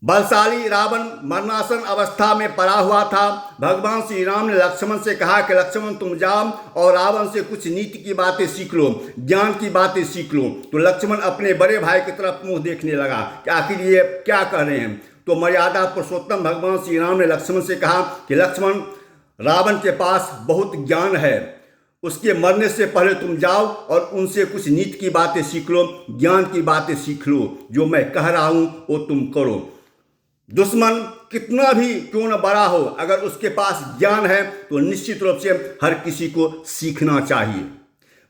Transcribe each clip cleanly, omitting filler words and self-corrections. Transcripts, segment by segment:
बलशाली रावण मरणासन अवस्था में पड़ा हुआ था। भगवान श्री राम ने लक्ष्मण से कहा कि लक्ष्मण तुम जाओ और रावण से कुछ नीति की बातें सीख लो, ज्ञान की बातें सीख लो। तो लक्ष्मण अपने बड़े भाई की तरफ मुंह देखने लगा कि आखिर ये क्या कह रहे हैं। तो मर्यादा पुरुषोत्तम भगवान श्री राम ने लक्ष्मण से कहा कि लक्ष्मण, रावण के पास बहुत ज्ञान है, उसके मरने से पहले तुम जाओ और उनसे कुछ नीति की बातें सीख लो, ज्ञान की बातें सीख लो। जो मैं कह रहा हूं वो तुम करो। दुश्मन कितना भी क्यों न बड़ा हो, अगर उसके पास ज्ञान है तो निश्चित रूप से हर किसी को सीखना चाहिए।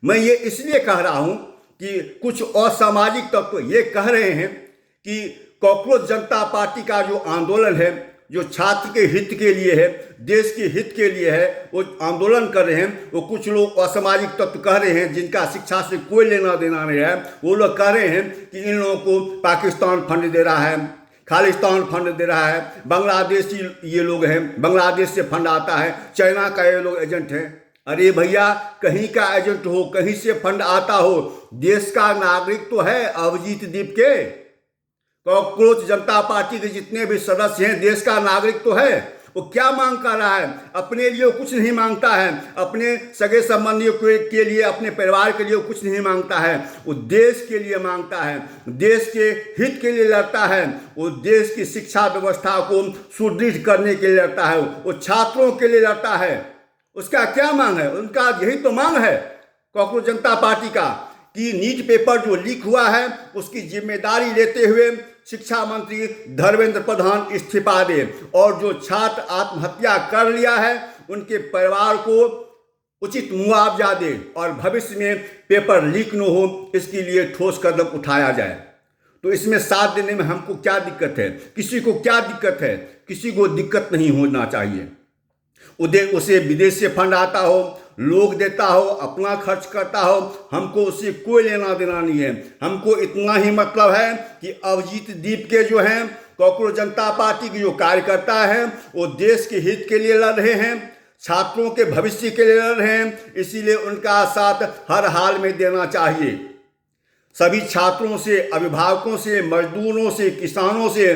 मैं ये इसलिए कह रहा हूं कि कुछ असामाजिक तत्व ये कह रहे हैं कि कॉकरोच जनता पार्टी का जो आंदोलन है, जो छात्र के हित के लिए है, देश के हित के लिए है, वो आंदोलन कर रहे हैं, वो कुछ लोग असामाजिक तत्व कह रहे हैं जिनका शिक्षा से कोई लेना देना नहीं है। वो लोग कह रहे हैं कि इन लोगों को पाकिस्तान फंड दे रहा है, खालिस्तान फंड दे रहा है, बांग्लादेशी ये लोग हैं, बांग्लादेश से फंड आता है, चाइना का ये लोग एजेंट हैं। अरे भैया, कहीं का एजेंट हो, कहीं से फंड आता हो, देश का नागरिक तो है। अभिजीत दीप के कॉकरोच जनता पार्टी के जितने भी सदस्य हैं, देश का नागरिक तो है। वो क्या मांग कर रहा है? अपने लिए कुछ नहीं मांगता है, अपने सगे संबंधियों के लिए, अपने परिवार के लिए कुछ नहीं मांगता है। वो देश के लिए मांगता है, देश के हित के लिए लड़ता है, वो देश की शिक्षा व्यवस्था को सुदृढ़ करने के लिए लड़ता है, वो छात्रों के लिए लड़ता है। उसका क्या मांग है? उनका यही तो मांग है कॉकरोच जनता पार्टी का कि नीट पेपर जो लीक हुआ है उसकी जिम्मेदारी लेते हुए शिक्षा मंत्री धर्मेंद्र प्रधान इस्तीफा दे, और जो छात्र आत्महत्या कर लिया है उनके परिवार को उचित मुआवजा दे, और भविष्य में पेपर लीक न हो इसके लिए ठोस कदम उठाया जाए। तो इसमें साथ देने में हमको क्या दिक्कत है? किसी को क्या दिक्कत है? किसी को दिक्कत नहीं होना चाहिए। उसे विदेश से फंड आता हो, लोग देता हो, अपना खर्च करता हो, हमको उससे कोई लेना देना नहीं है। हमको इतना ही मतलब है कि अभिजीत दीप के जो हैं कॉकरोच जनता पार्टी के जो कार्यकर्ता हैं वो देश के हित के लिए लड़ रहे हैं, छात्रों के भविष्य के लिए लड़ रहे हैं, इसीलिए उनका साथ हर हाल में देना चाहिए। सभी छात्रों से, अभिभावकों से, मजदूरों से, किसानों से,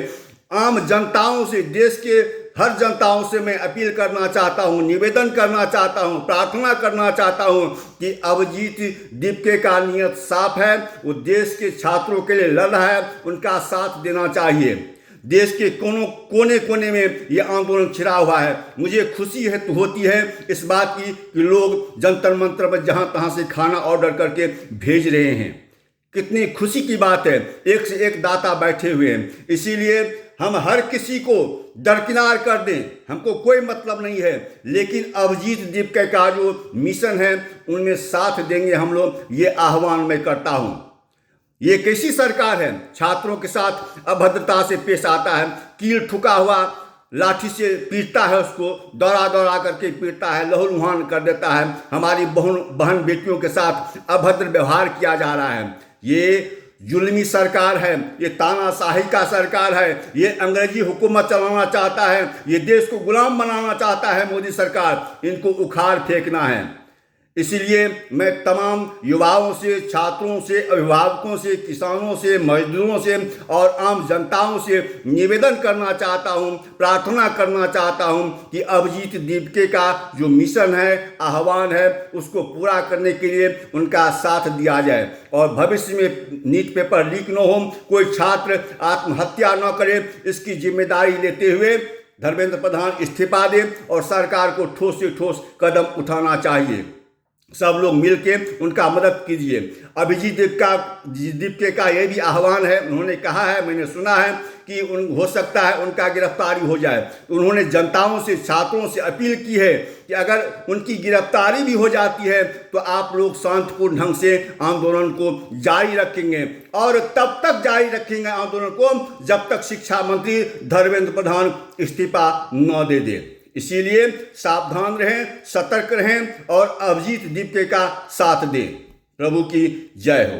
आम जनताओं से, देश के हर जनताओं से मैं अपील करना चाहता हूं, निवेदन करना चाहता हूं, प्रार्थना करना चाहता हूं कि अभिजीत दीपके का नियत साफ है। वो देश के छात्रों के लिए लड़ रहा है, उनका साथ देना चाहिए। देश के कोने कोने में ये आंदोलन छिड़ा हुआ है। मुझे खुशी होती है इस बात की कि लोग जंतर मंतर पर जहां तहां से खाना ऑर्डर करके भेज रहे हैं। कितनी खुशी की बात है, एक से एक दाता बैठे हुए हैं। इसीलिए हम हर किसी को दरकिनार कर दें, हमको कोई मतलब नहीं है, लेकिन अभिजीत दीपके का जो मिशन है उनमें साथ देंगे हम लोग, ये आह्वान मैं करता हूं। ये कैसी सरकार है? छात्रों के साथ अभद्रता से पेश आता है, कील ठुका हुआ लाठी से पीटता है, उसको दौड़ा दौड़ा करके पीटता है, लहूलुहान कर देता है। हमारी बहन बेटियों के साथ अभद्र व्यवहार किया जा रहा है। ये जुल्मी सरकार है, ये तानाशाही का सरकार है, ये अंग्रेजी हुकूमत चलाना चाहता है, ये देश को गुलाम बनाना चाहता है मोदी सरकार। इनको उखाड़ फेंकना है। इसीलिए मैं तमाम युवाओं से, छात्रों से, अभिभावकों से, किसानों से, मजदूरों से और आम जनताओं से निवेदन करना चाहता हूं, प्रार्थना करना चाहता हूं कि अभिजीत दीपके का जो मिशन है, आह्वान है, उसको पूरा करने के लिए उनका साथ दिया जाए, और भविष्य में नीट पेपर लीक न हो, कोई छात्र आत्महत्या न करे, इसकी जिम्मेदारी लेते हुए धर्मेंद्र प्रधान इस्तीफा दें और सरकार को ठोस से ठोस कदम उठाना चाहिए। सब लोग मिलके उनका मदद कीजिए। अभिजीत दीपके का ये भी आह्वान है, उन्होंने कहा है, मैंने सुना है कि हो सकता है उनका गिरफ्तारी हो जाए। उन्होंने जनताओं से, छात्रों से अपील की है कि अगर उनकी गिरफ्तारी भी हो जाती है तो आप लोग शांतिपूर्ण ढंग से आंदोलन को जारी रखेंगे, और तब तक जारी रखेंगे आंदोलन को जब तक शिक्षा मंत्री धर्मेंद्र प्रधान इस्तीफा न दे दे। इसीलिए सावधान रहें, सतर्क रहें और अभिजीत दीपके का साथ दें। प्रभु की जय हो।